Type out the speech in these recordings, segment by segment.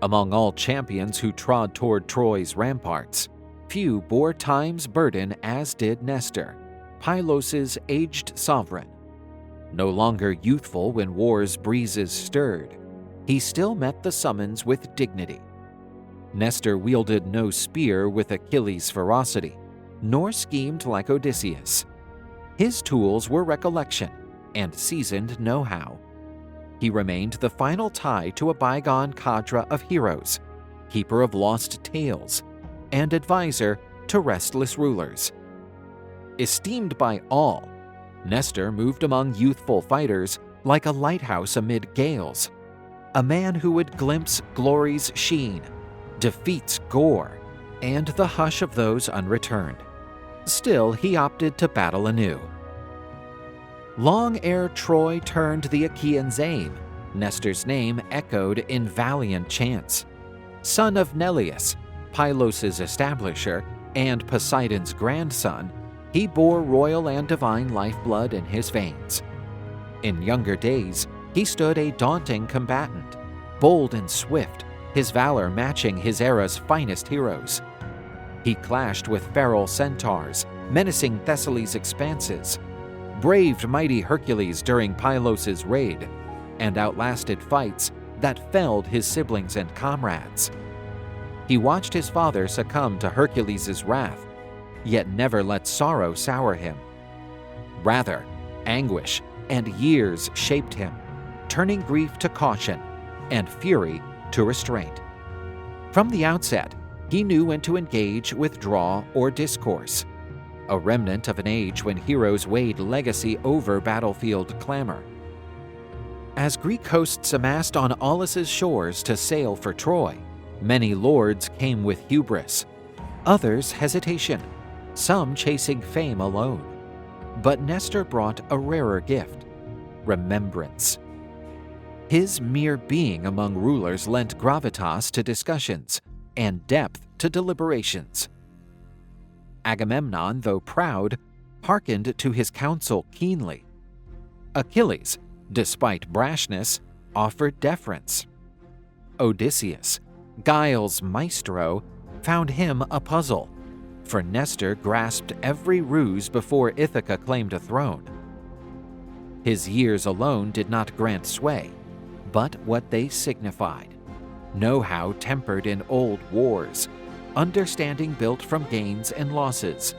Among all champions who trod toward Troy's ramparts, few bore time's burden as did Nestor, Pylos' aged sovereign. No longer youthful when war's breezes stirred, he still met the summons with dignity. Nestor wielded no spear with Achilles' ferocity, nor schemed like Odysseus. His tools were recollection and seasoned know-how. He remained the final tie to a bygone cadre of heroes, keeper of lost tales, and advisor to restless rulers. Esteemed by all, Nestor moved among youthful fighters like a lighthouse amid gales, a man who would glimpse glory's sheen, defeat's gore, and the hush of those unreturned. Still, he opted to battle anew. Long ere Troy turned the Achaeans' aim, Nestor's name echoed in valiant chants. Son of Neleus, Pylos' establisher, and Poseidon's grandson, he bore royal and divine lifeblood in his veins. In younger days, he stood a daunting combatant, bold and swift, his valor matching his era's finest heroes. He clashed with feral centaurs, menacing Thessaly's expanses, braved mighty Hercules during Pylos' raid, and outlasted fights that felled his siblings and comrades. He watched his father succumb to Hercules' wrath, yet never let sorrow sour him. Rather, anguish and years shaped him, turning grief to caution and fury to restraint. From the outset, he knew when to engage, withdraw, or discourse, a remnant of an age when heroes weighed legacy over battlefield clamor. As Greek hosts amassed on Aulis' shores to sail for Troy, many lords came with hubris, others hesitation, some chasing fame alone. But Nestor brought a rarer gift: remembrance. His mere being among rulers lent gravitas to discussions and depth to deliberations. Agamemnon, though proud, hearkened to his counsel keenly. Achilles, despite brashness, offered deference. Odysseus, guile's maestro, found him a puzzle, for Nestor grasped every ruse before Ithaca claimed a throne. His years alone did not grant sway, but what they signified: know-how tempered in old wars, understanding built from gains and losses,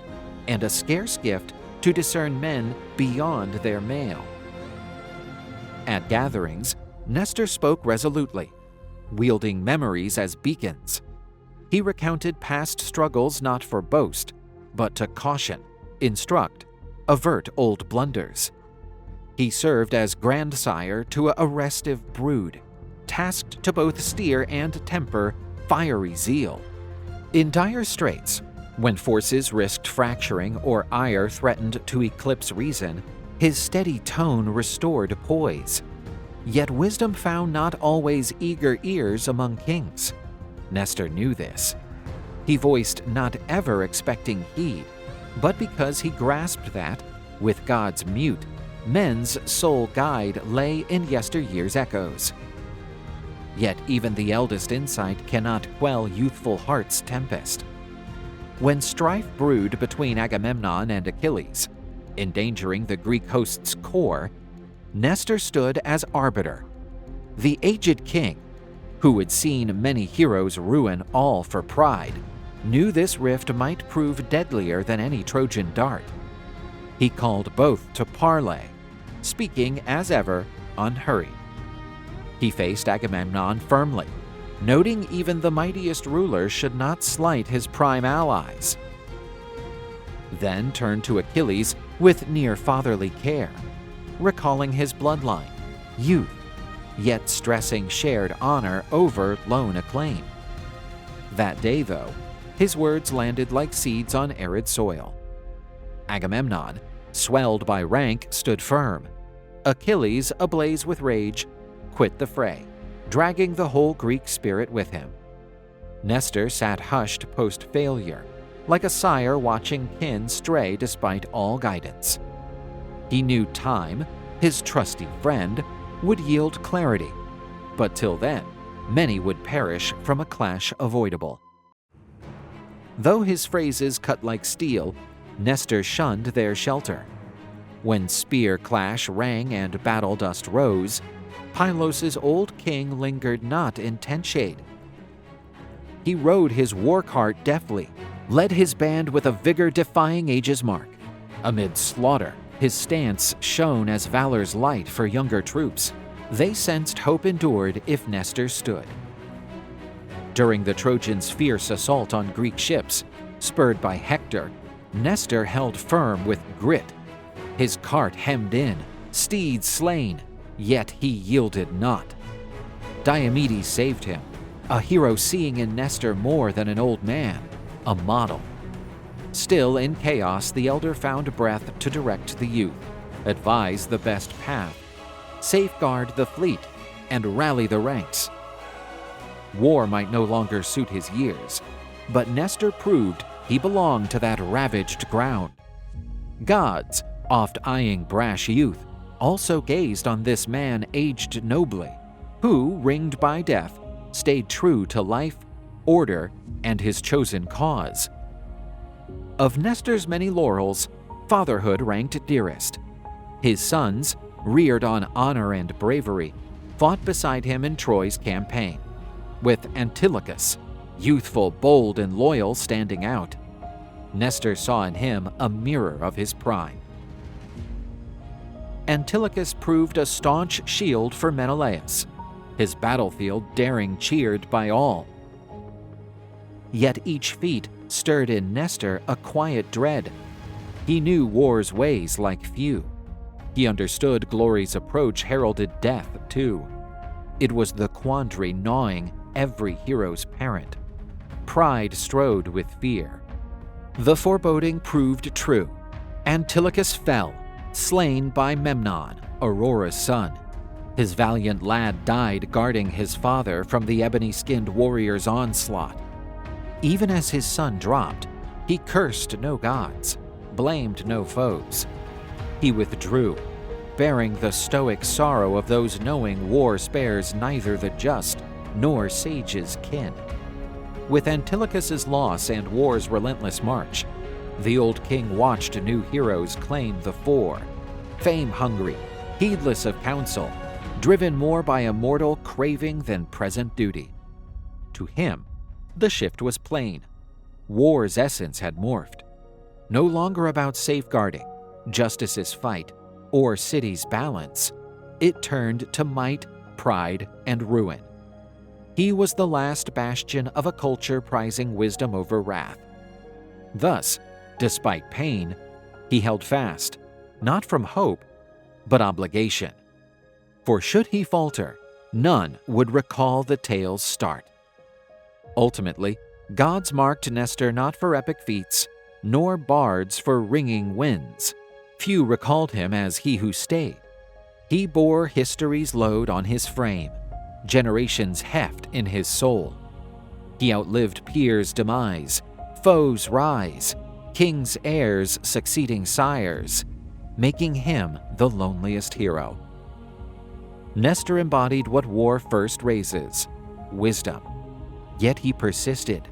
and a scarce gift to discern men beyond their mail. At gatherings, Nestor spoke resolutely, wielding memories as beacons. He recounted past struggles not for boast, but to caution, instruct, avert old blunders. He served as grandsire to a restive brood, tasked to both steer and temper fiery zeal. In dire straits, when forces risked fracturing or ire threatened to eclipse reason, his steady tone restored poise. Yet wisdom found not always eager ears among kings. Nestor knew this. He voiced not ever expecting heed, but because he grasped that, with God's mute, men's sole guide lay in yesteryear's echoes. Yet even the eldest insight cannot quell youthful heart's tempest. When strife brewed between Agamemnon and Achilles, endangering the Greek host's core, Nestor stood as arbiter. The aged king, who had seen many heroes ruin all for pride, knew this rift might prove deadlier than any Trojan dart. He called both to parley, speaking as ever unhurried. He faced Agamemnon firmly, noting even the mightiest ruler should not slight his prime allies. Then turned to Achilles with near fatherly care, recalling his bloodline, youth, yet stressing shared honor over lone acclaim. That day, though, his words landed like seeds on arid soil. Agamemnon, swelled by rank, stood firm. Achilles, ablaze with rage, quit the fray, dragging the whole Greek spirit with him. Nestor sat hushed post-failure, like a sire watching kin stray despite all guidance. He knew time, his trusty friend, would yield clarity, but till then, many would perish from a clash avoidable. Though his phrases cut like steel, Nestor shunned their shelter. When spear clash rang and battle dust rose, Pylos' old king lingered not in tent shade. He rode his war cart deftly, led his band with a vigor defying age's mark. Amid slaughter, his stance shone as valor's light for younger troops. They sensed hope endured if Nestor stood. During the Trojans' fierce assault on Greek ships, spurred by Hector, Nestor held firm with grit. His cart hemmed in, steeds slain, yet he yielded not. Diomedes saved him, a hero seeing in Nestor more than an old man, a model. Still in chaos, the elder found breath to direct the youth, advise the best path, safeguard the fleet, and rally the ranks. War might no longer suit his years, but Nestor proved he belonged to that ravaged ground. Gods, oft eyeing brash youth, also gazed on this man aged nobly, who, ringed by death, stayed true to life, order, and his chosen cause. Of Nestor's many laurels, fatherhood ranked dearest. His sons, reared on honor and bravery, fought beside him in Troy's campaign, with Antilochus, youthful, bold, and loyal, standing out. Nestor saw in him a mirror of his prime. Antilochus proved a staunch shield for Neleus, his battlefield daring cheered by all. Yet each feat stirred in Nestor a quiet dread. He knew war's ways like few. He understood glory's approach heralded death, too. It was the quandary gnawing every hero's parent. Pride strode with fear. The foreboding proved true. Antilochus fell, slain by Memnon, Aurora's son. His valiant lad died guarding his father from the ebony-skinned warrior's onslaught. Even as his son dropped, he cursed no gods, blamed no foes. He withdrew, bearing the stoic sorrow of those knowing war spares neither the just nor sage's kin. With Antilochus's loss and war's relentless march, the old king watched new heroes claim the fore, fame-hungry, heedless of counsel, driven more by a mortal craving than present duty. To him, the shift was plain. War's essence had morphed. No longer about safeguarding, justice's fight, or city's balance. It turned to might, pride, and ruin. He was the last bastion of a culture prizing wisdom over wrath. Thus, despite pain, he held fast, not from hope, but obligation. For should he falter, none would recall the tale's start. Ultimately, gods marked Nestor not for epic feats, nor bards for ringing winds. Few recalled him as he who stayed. He bore history's load on his frame, generations' heft in his soul. He outlived peers' demise, foes' rise, kings' heirs succeeding sires, making him the loneliest hero. Nestor embodied what war first raises, wisdom. Yet he persisted,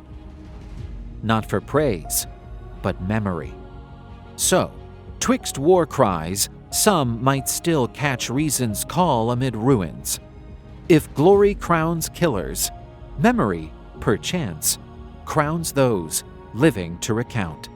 not for praise, but memory. So, twixt war cries, some might still catch reason's call amid ruins. If glory crowns killers, memory, perchance, crowns those living to recount.